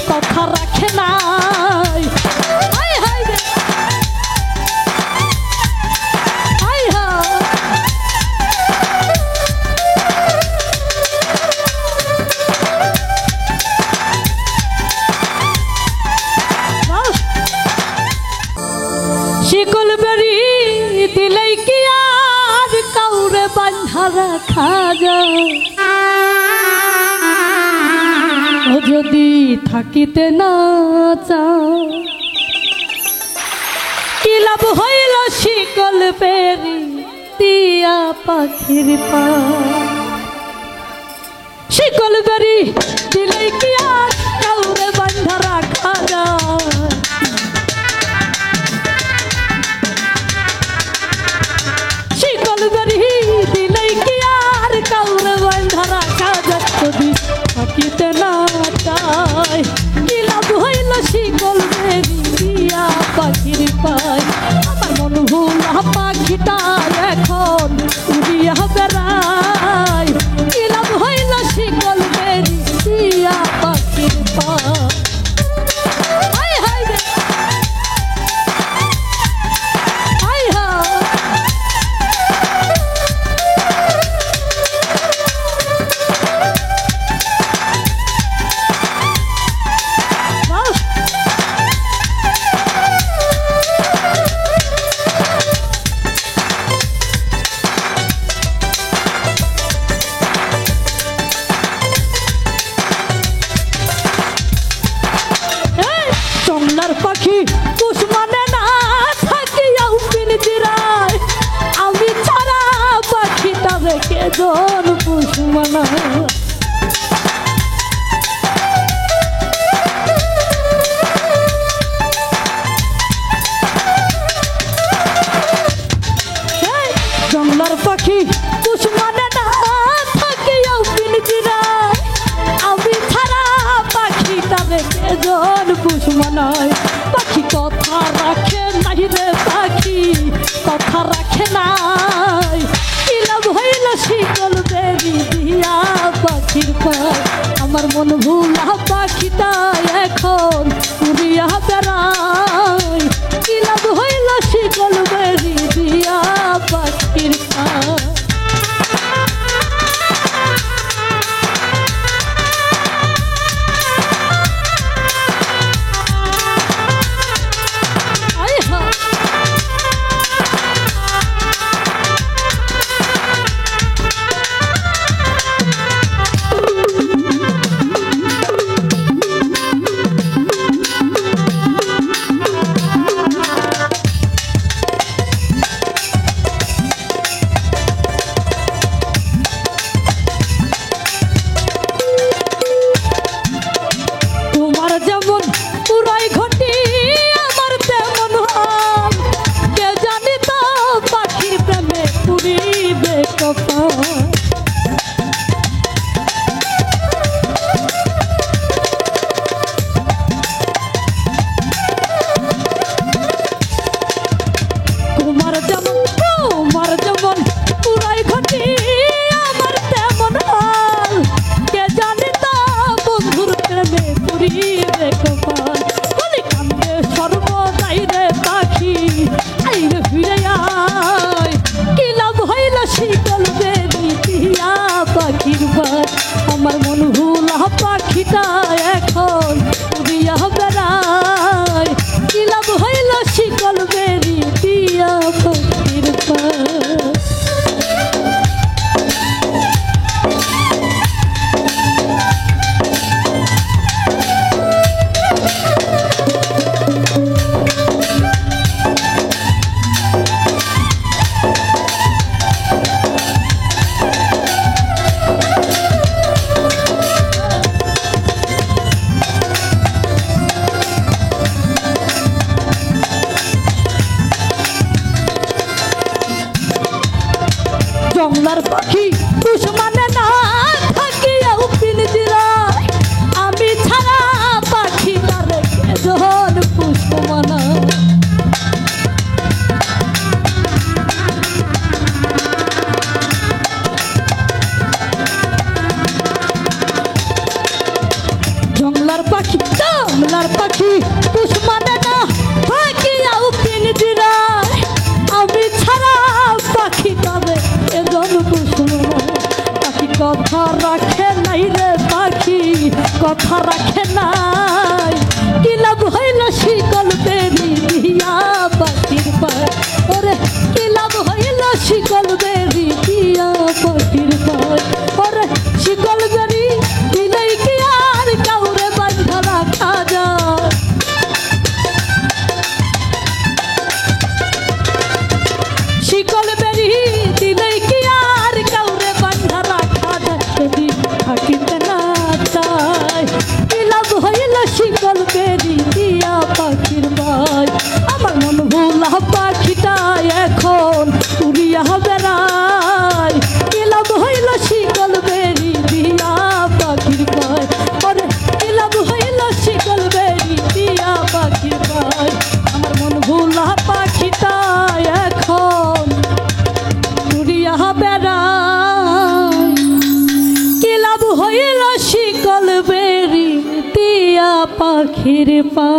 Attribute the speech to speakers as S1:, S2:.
S1: কথা রাখে নাই। হায় হায় রে হায় হায় শিকল বেরি দিলেই কি আর কাউরে বাঁধা রাখা যায়? ও যদি থাকিতে না চাও কি লাভ হইল শিকল বেরি দিয়া পাখির পা? শিকল বেরি দিলেই কি আর কাউরে বাঁধা রাখা যায়? শিকল বেরি দিলেই কি আর কাউরে বাঁধা রাখা যায়? যদি থাকিতে না চাই কি লাভ হইল শিকল বেরি দিয়া পাখির পায়? আমার মন ভোলা পাখিটা এখন উড়িয়া বেড়ায়। কি লাভ হইল শিকল বেরি দিয়া পাখির পায়? হায় হায় রে হায় হায় জংলার পাখি পুষ মানে না থাকিয়াও পিঞ্জিরায়। আমি ছাড়া পাখিটা রেখে জন পুষ মানা। জংলার পাখি পুষ মানে না থাকিয়াও পিঞ্জিরায়। আমি ছাড়া পাখিটা রেখে জন পুষ মানায়। পাখি কথা রাখে নাই রে পাখি কথা রাখে নাই। কি লাভ হইল শিকল বেরি দিয়া পাখির পায়? আমার মন ভোলা পাখিটা এখন উড়িয়া বেড়ায়। কি লাভ হইল শিকল বেরি দিয়া পাখির পায়? আমার মন ভোলা পাখিটা এখন উড়িয়া বেড়ায়। কি লাভ হইল শিকল বেরি দিয়া পাখির পায়? কথা রাখে নাই রে পাখি, কথা রাখে নাই। কি লাভ হইল শিকল বেরি দিয়া পাখির পায়, ওরে কি লাভ হইল শিকল বেরি দিয়া পাখির পায়। ওরে শিকল বেরি দিলেই কি আর কাউরে বাঁধা রাখা যায়? শিকল বেরি দিলেই কি আর কাউরে বাঁধা রাখা যায়? যদি থাকিতে না চায় কি লাভ হইল শিকল বেরি দিয়া পাখির ভাই। আমার মন ভোলা পাখিটা এখন উড়িয়া বেড়ায়, কি লাভ হইল শিকল বেরি দিয়া পাখির ভাই। ওরে কি লাভ হইল শিকল বেরি দিয়া পাখির ভাই। আমার মন ভোলা পাখিটা এখন উড়িয়া বেড়ায়, কি লাভ হইল শিকল বেরি দিয়া পাখির পা।